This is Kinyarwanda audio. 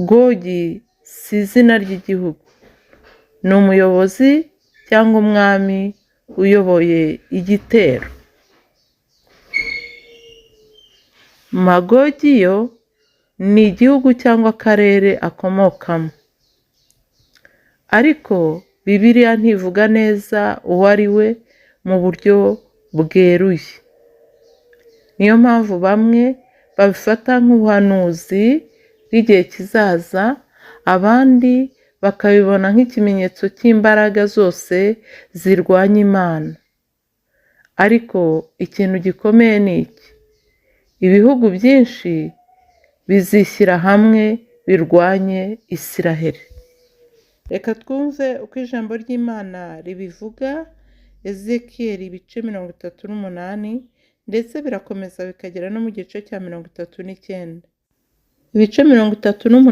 Gogi si izina ry'igihugu, ni umuyobozi cyangwa umwami uyoboye igitero. Magogi yo ni igihugu cyangwa akarere akomokamo, ariko Bibiliya ntivuga neza uwo ari we mu buryo bweruye. Niyo mpamvu bamwe babifata nk'ubuhanuzi bw'igihe kizaza, abandi bakabibona nk'ikimenyetso cy'imbaraga zose zirwanya Imana. Ariko ikintu gikomeye ni iki: ibihugu byinshi bizishyira hamwe birwanye Isiraheli. Reka twumve uko ijambo ry'Imana ribivuga. Ezekiyeli ibice 38 ndetse birakomeza bikagera no mu gice cya 39. Ibice 38